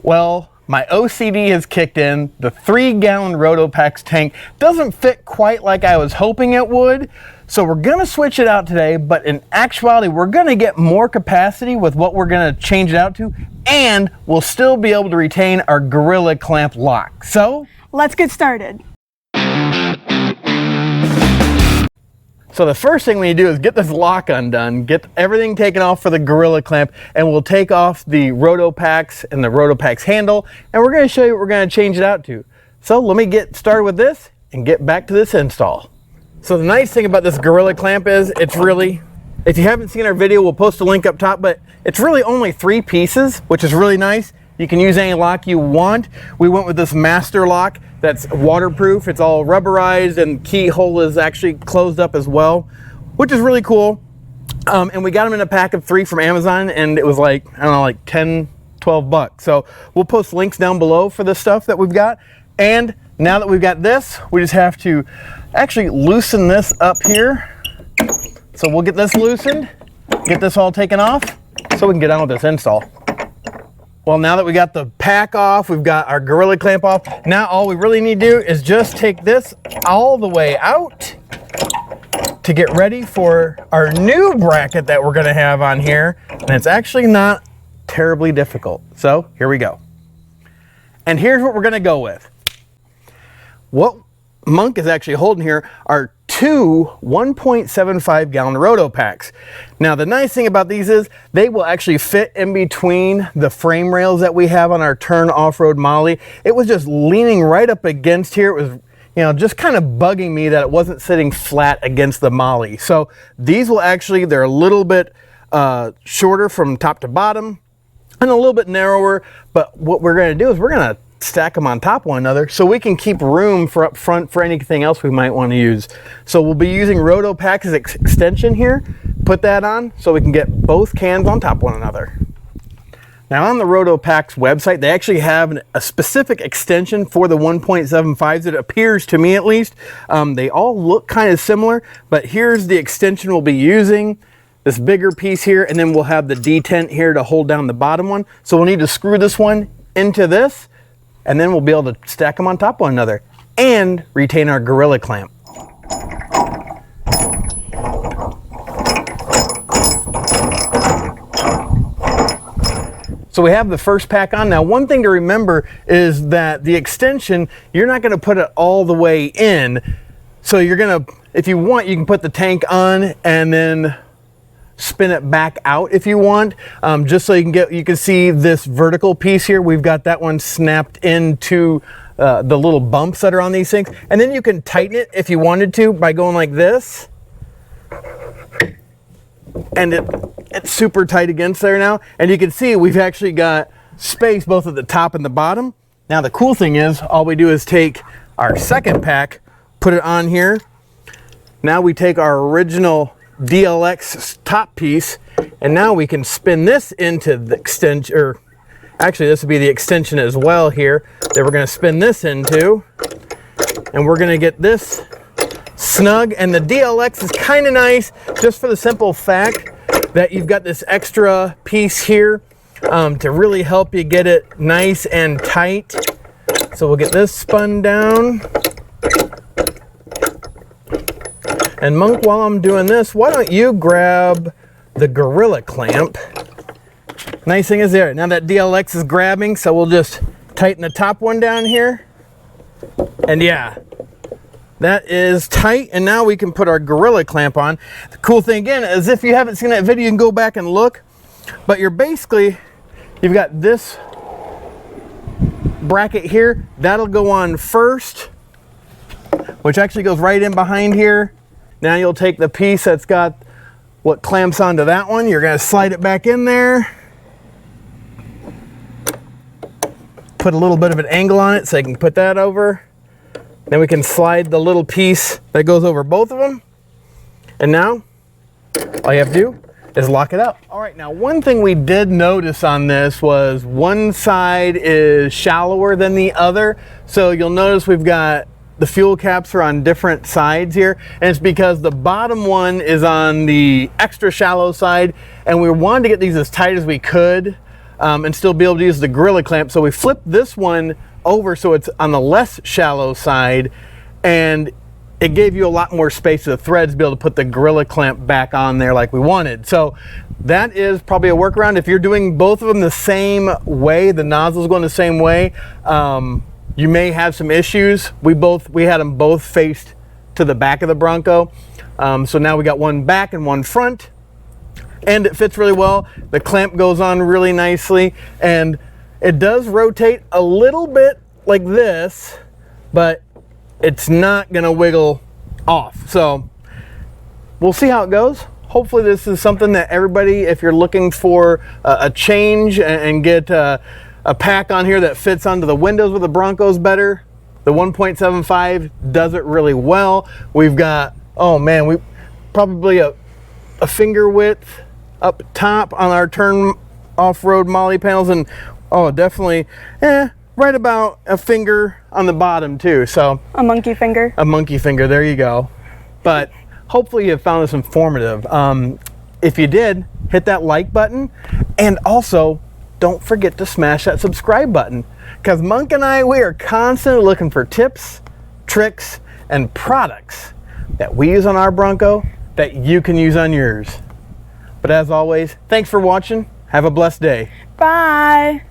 Well, my OCD has kicked in. The 3-gallon Rotopax tank doesn't fit quite like I was hoping it would. So we're gonna switch it out today, but in actuality, we're gonna get more capacity with what we're gonna change it out to, and we'll still be able to retain our Gorilla Clamp lock. So let's get started. So the first thing we need to do is get this lock undone, get everything taken off for the Gorilla Clamp, and we'll take off the Rotopax and the Rotopax handle, and we're going to show you what we're going to change it out to. So let me get started with this and get back to this install. So the nice thing about this Gorilla Clamp is it's really, if you haven't seen our video, we'll post a link up top, but it's really only 3 pieces, which is really nice. You can use any lock you want. We went with this master lock that's waterproof. It's all rubberized and keyhole is actually closed up as well, which is really cool. And we got them in a pack of 3 from Amazon, and it was like, I don't know, like 10, 12 bucks. So we'll post links down below for the stuff that we've got. And now that we've got this, we just have to actually loosen this up here. So we'll get this loosened, get this all taken off so we can get on with this install. Well, now that we got the pack off, we've got our Gorilla Clamp off, now all we really need to do is just take this all the way out to get ready for our new bracket that we're gonna have on here. And it's actually not terribly difficult. So here we go. And here's what we're gonna go with. What Monk is actually holding here are 2 1.75 gallon Rotopax. Now the nice thing about these is they will actually fit in between the frame rails that we have on our Turn off-road Molly. It was just leaning right up against here. It was, you know, just kind of bugging me that it wasn't sitting flat against the Molly. So these will actually, they're a little bit shorter from top to bottom and a little bit narrower, but what we're going to do is we're going to stack them on top of one another so we can keep room for up front for anything else we might want to use. So we'll be using Rotopax's extension here, put that on so we can get both cans on top of one another. Now on the Rotopax website, they actually have a specific extension for the 1.75s. It appears to me at least. They all look kind of similar, but here's the extension we'll be using. This bigger piece here, and then we'll have the detent here to hold down the bottom one. So we'll need to screw this one into this, and then we'll be able to stack them on top of one another and retain our Gorilla Clamp. So we have the first pack on. Now one thing to remember is that the extension, you're not gonna put it all the way in. So you're gonna, if you want, you can put the tank on and then spin it back out if you want, just so you can see this vertical piece here. We've got that one snapped into the little bumps that are on these things, and then you can tighten it if you wanted to by going like this, and it's super tight against there now. And you can see we've actually got space both at the top and the bottom. Now the cool thing is all we do is take our second pack, put it on here. Now we take our original DLX top piece, and now we can spin this into the extension, or actually this would be the extension as well here that we're going to spin this into, and we're going to get this snug. And the DLX is kind of nice just for the simple fact that you've got this extra piece here to really help you get it nice and tight. So we'll get this spun down. And Monk, while I'm doing this, why don't you grab the Gorilla Clamp? Nice thing is there, now that DLX is grabbing, so we'll just tighten the top one down here. And yeah, that is tight, and now we can put our Gorilla Clamp on. The cool thing again is if you haven't seen that video, you can go back and look, but you've got this bracket here, that'll go on first, which actually goes right in behind here. Now you'll take the piece that's got what clamps onto that one, you're going to slide it back in there, put a little bit of an angle on it so you can put that over. Then we can slide the little piece that goes over both of them, and now all you have to do is lock it up. All right, now one thing we did notice on this was one side is shallower than the other, so you'll notice we've got the fuel caps are on different sides here, and it's because the bottom one is on the extra shallow side, and we wanted to get these as tight as we could and still be able to use the Gorilla Clamp. So we flipped this one over so it's on the less shallow side, and it gave you a lot more space to the threads to be able to put the Gorilla Clamp back on there like we wanted. So that is probably a workaround. If you're doing both of them the same way, the nozzle's going the same way, you may have some issues. We had them both faced to the back of the Bronco. So now we got one back and one front, and it fits really well. The clamp goes on really nicely, and it does rotate a little bit like this, but it's not gonna wiggle off. So we'll see how it goes. Hopefully this is something that everybody, if you're looking for a change and get a pack on here that fits onto the windows with the Broncos better, the 1.75 does it really well. We've got, oh man, we probably a finger width up top on our turn off-road molly panels, and oh, definitely, right about a finger on the bottom too. So a monkey finger. A monkey finger, there you go. But hopefully you found this informative. If you did, hit that like button, and also don't forget to smash that subscribe button, because Monk and I, we are constantly looking for tips, tricks, and products that we use on our Bronco that you can use on yours. But as always, thanks for watching. Have a blessed day. Bye.